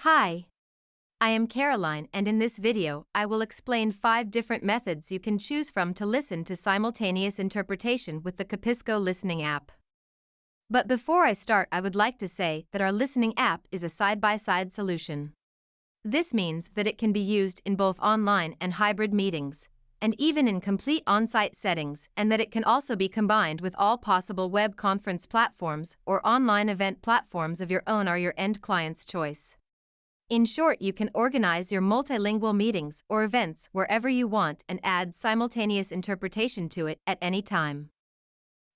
Hi, I am Caroline, and in this video, I will explain 5 different methods you can choose from to listen to simultaneous interpretation with the cAPPisco listening app. But before I start, I would like to say that our listening app is a side-by-side solution. This means that it can be used in both online and hybrid meetings, and even in complete on-site settings, and that it can also be combined with all possible web conference platforms or online event platforms of your own or your end client's choice. In short, you can organize your multilingual meetings or events wherever you want and add simultaneous interpretation to it at any time.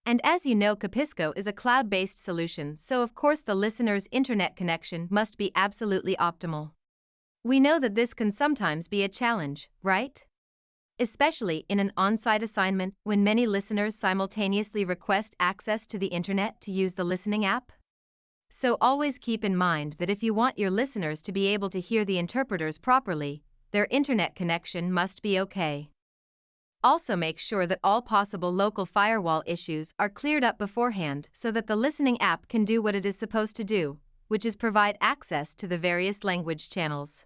And as you know, cAPPisco is a cloud-based solution, so of course the listener's internet connection must be absolutely optimal. We know that this can sometimes be a challenge, right? Especially in an on-site assignment when many listeners simultaneously request access to the internet to use the listening app. So always keep in mind that if you want your listeners to be able to hear the interpreters properly, their internet connection must be okay. Also make sure that all possible local firewall issues are cleared up beforehand so that the listening app can do what it is supposed to do, which is provide access to the various language channels.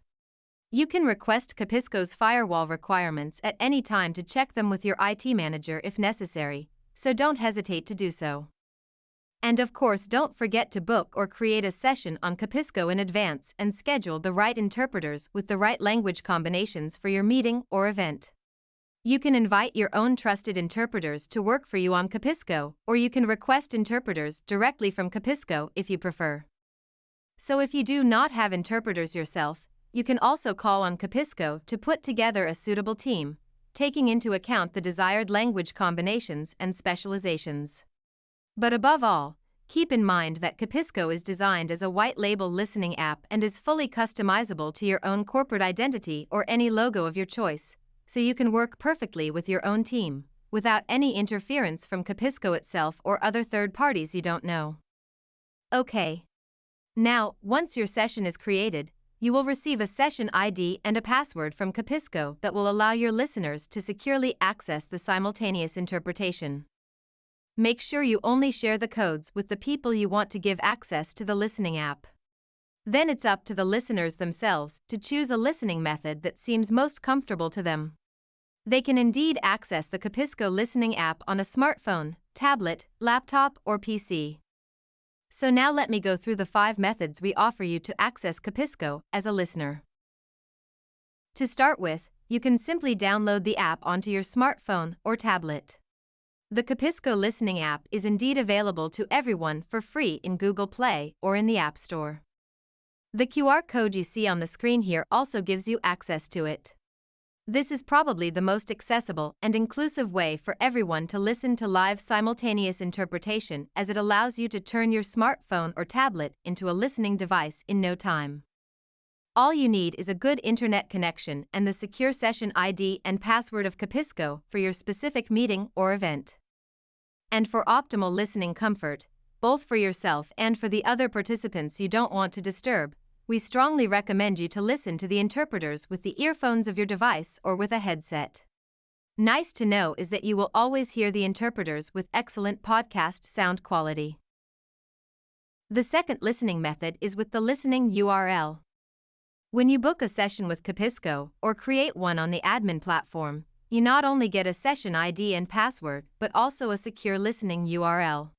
You can request cAPPisco's firewall requirements at any time to check them with your IT manager if necessary, so don't hesitate to do so. And of course, don't forget to book or create a session on cAPPisco in advance and schedule the right interpreters with the right language combinations for your meeting or event. You can invite your own trusted interpreters to work for you on cAPPisco, or you can request interpreters directly from cAPPisco if you prefer. So if you do not have interpreters yourself, you can also call on cAPPisco to put together a suitable team, taking into account the desired language combinations and specializations. But above all, keep in mind that cAPPisco is designed as a white-label listening app and is fully customizable to your own corporate identity or any logo of your choice, so you can work perfectly with your own team, without any interference from cAPPisco itself or other third parties you don't know. Okay. Now, once your session is created, you will receive a session ID and a password from cAPPisco that will allow your listeners to securely access the simultaneous interpretation. Make sure you only share the codes with the people you want to give access to the listening app. Then it's up to the listeners themselves to choose a listening method that seems most comfortable to them. They can indeed access the cAPPisco listening app on a smartphone, tablet, laptop, or PC. So now let me go through the 5 methods we offer you to access cAPPisco as a listener. To start with, you can simply download the app onto your smartphone or tablet. The cAPPisco listening app is indeed available to everyone for free in Google Play or in the App Store. The QR code you see on the screen here also gives you access to it. This is probably the most accessible and inclusive way for everyone to listen to live simultaneous interpretation, as it allows you to turn your smartphone or tablet into a listening device in no time. All you need is a good internet connection and the secure session ID and password of cAPPisco for your specific meeting or event. And for optimal listening comfort, both for yourself and for the other participants you don't want to disturb, we strongly recommend you to listen to the interpreters with the earphones of your device or with a headset. Nice to know is that you will always hear the interpreters with excellent podcast sound quality. The second listening method is with the listening URL. When you book a session with cAPPisco or create one on the admin platform, you not only get a session ID and password but also a secure listening URL.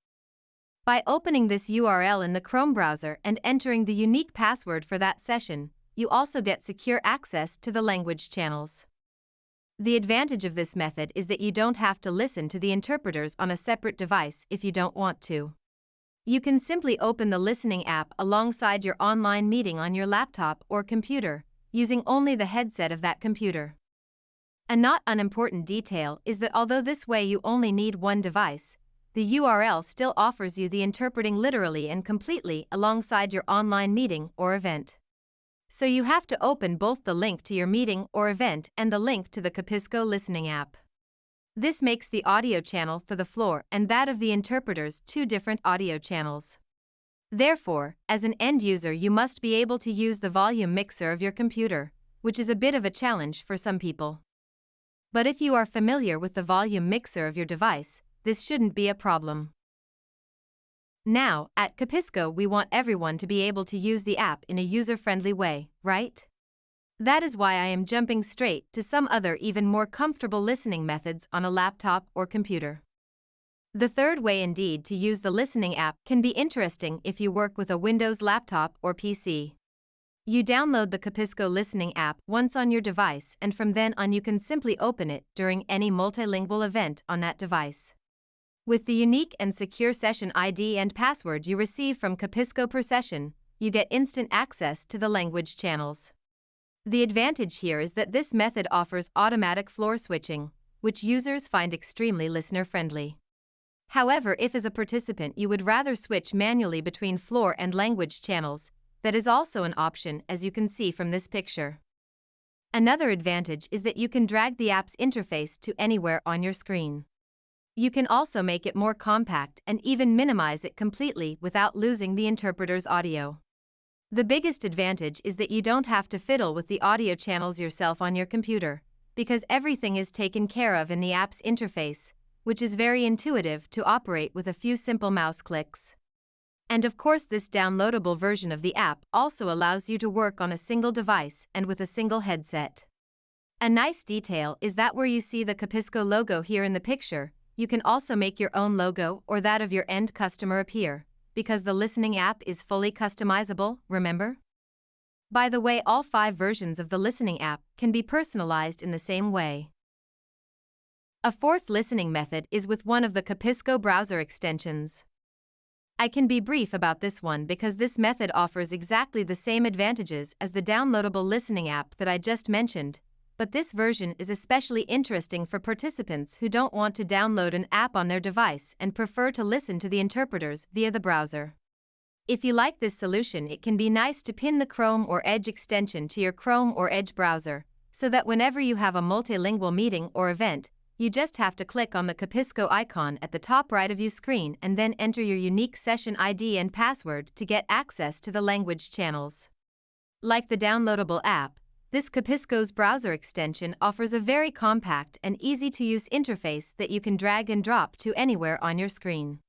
By opening this URL in the Chrome browser and entering the unique password for that session, you also get secure access to the language channels. The advantage of this method is that you don't have to listen to the interpreters on a separate device if you don't want to. You can simply open the listening app alongside your online meeting on your laptop or computer, using only the headset of that computer. A not unimportant detail is that although this way you only need one device, the URL still offers you the interpreting literally and completely alongside your online meeting or event. So you have to open both the link to your meeting or event and the link to the cAPPisco listening app. This makes the audio channel for the floor and that of the interpreters 2 different audio channels. Therefore, as an end user, you must be able to use the volume mixer of your computer, which is a bit of a challenge for some people. But if you are familiar with the volume mixer of your device, this shouldn't be a problem. Now, at cAPPisco, we want everyone to be able to use the app in a user-friendly way, right? That is why I am jumping straight to some other even more comfortable listening methods on a laptop or computer. The third way indeed to use the listening app can be interesting if you work with a Windows laptop or PC. You download the cAPPisco listening app once on your device, and from then on you can simply open it during any multilingual event on that device. With the unique and secure session ID and password you receive from cAPPisco per session, you get instant access to the language channels. The advantage here is that this method offers automatic floor switching, which users find extremely listener-friendly. However, if as a participant you would rather switch manually between floor and language channels, that is also an option, as you can see from this picture. Another advantage is that you can drag the app's interface to anywhere on your screen. You can also make it more compact and even minimize it completely without losing the interpreter's audio. The biggest advantage is that you don't have to fiddle with the audio channels yourself on your computer, because everything is taken care of in the app's interface, which is very intuitive to operate with a few simple mouse clicks. And of course, this downloadable version of the app also allows you to work on a single device and with a single headset. A nice detail is that where you see the cAPPisco logo here in the picture, you can also make your own logo or that of your end customer appear, because the listening app is fully customizable, remember? By the way, all 5 versions of the listening app can be personalized in the same way. A fourth listening method is with one of the cAPPisco browser extensions. I can be brief about this one because this method offers exactly the same advantages as the downloadable listening app that I just mentioned, but this version is especially interesting for participants who don't want to download an app on their device and prefer to listen to the interpreters via the browser. If you like this solution, it can be nice to pin the Chrome or Edge extension to your Chrome or Edge browser, so that whenever you have a multilingual meeting or event, you just have to click on the cAPPisco icon at the top right of your screen and then enter your unique session ID and password to get access to the language channels. Like the downloadable app, this cAPPisco's browser extension offers a very compact and easy-to-use interface that you can drag and drop to anywhere on your screen.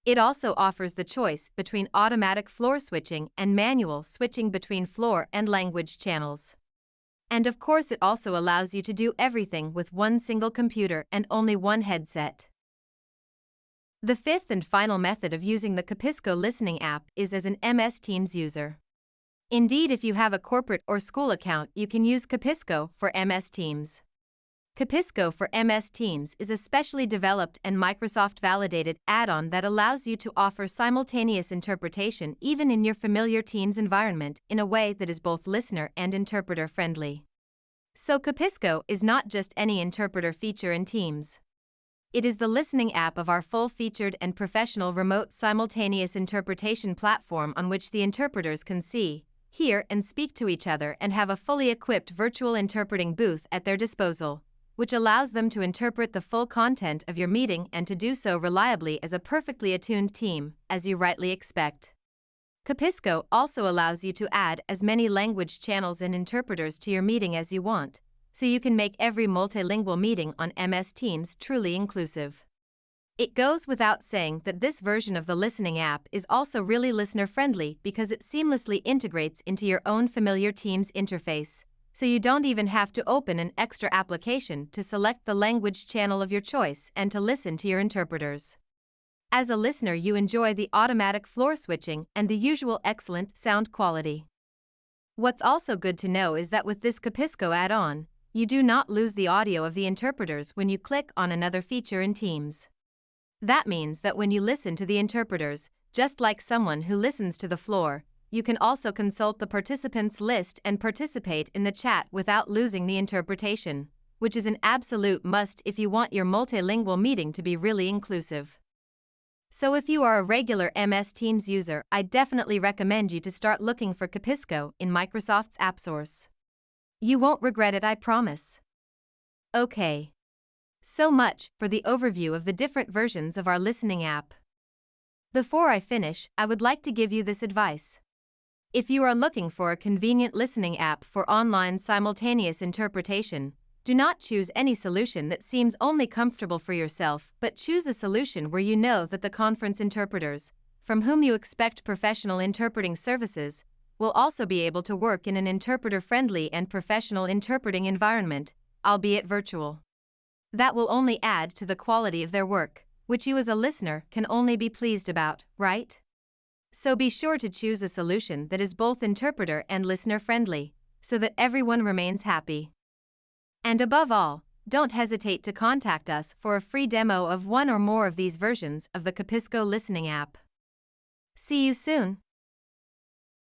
It also offers the choice between automatic floor switching and manual switching between floor and language channels. And of course, it also allows you to do everything with one single computer and only one headset. The fifth and final method of using the cAPPisco listening app is as an MS Teams user. Indeed, if you have a corporate or school account, you can use cAPPisco for MS Teams. cAPPisco for MS Teams is a specially developed and Microsoft-validated add-on that allows you to offer simultaneous interpretation even in your familiar Teams environment in a way that is both listener and interpreter friendly. So cAPPisco is not just any interpreter feature in Teams. It is the listening app of our full-featured and professional remote simultaneous interpretation platform on which the interpreters can see, hear, and speak to each other and have a fully equipped virtual interpreting booth at their disposal, which allows them to interpret the full content of your meeting and to do so reliably as a perfectly attuned team, as you rightly expect. cAPPisco also allows you to add as many language channels and interpreters to your meeting as you want, so you can make every multilingual meeting on MS Teams truly inclusive. It goes without saying that this version of the listening app is also really listener-friendly because it seamlessly integrates into your own familiar Teams interface, so you don't even have to open an extra application to select the language channel of your choice and to listen to your interpreters. As a listener, you enjoy the automatic floor switching and the usual excellent sound quality. What's also good to know is that with this cAPPisco add-on, you do not lose the audio of the interpreters when you click on another feature in Teams. That means that when you listen to the interpreters, just like someone who listens to the floor, you can also consult the participants list and participate in the chat without losing the interpretation, which is an absolute must if you want your multilingual meeting to be really inclusive. So if you are a regular MS Teams user, I definitely recommend you to start looking for cAPPisco in Microsoft's App Source. You won't regret it, I promise. Okay. So much for the overview of the different versions of our listening app. Before I finish, I would like to give you this advice. If you are looking for a convenient listening app for online simultaneous interpretation, do not choose any solution that seems only comfortable for yourself, but choose a solution where you know that the conference interpreters, from whom you expect professional interpreting services, will also be able to work in an interpreter-friendly and professional interpreting environment, albeit virtual. That will only add to the quality of their work, which you as a listener can only be pleased about, right? So be sure to choose a solution that is both interpreter and listener friendly, so that everyone remains happy. And above all, don't hesitate to contact us for a free demo of one or more of these versions of the cAPPisco listening app. See you soon!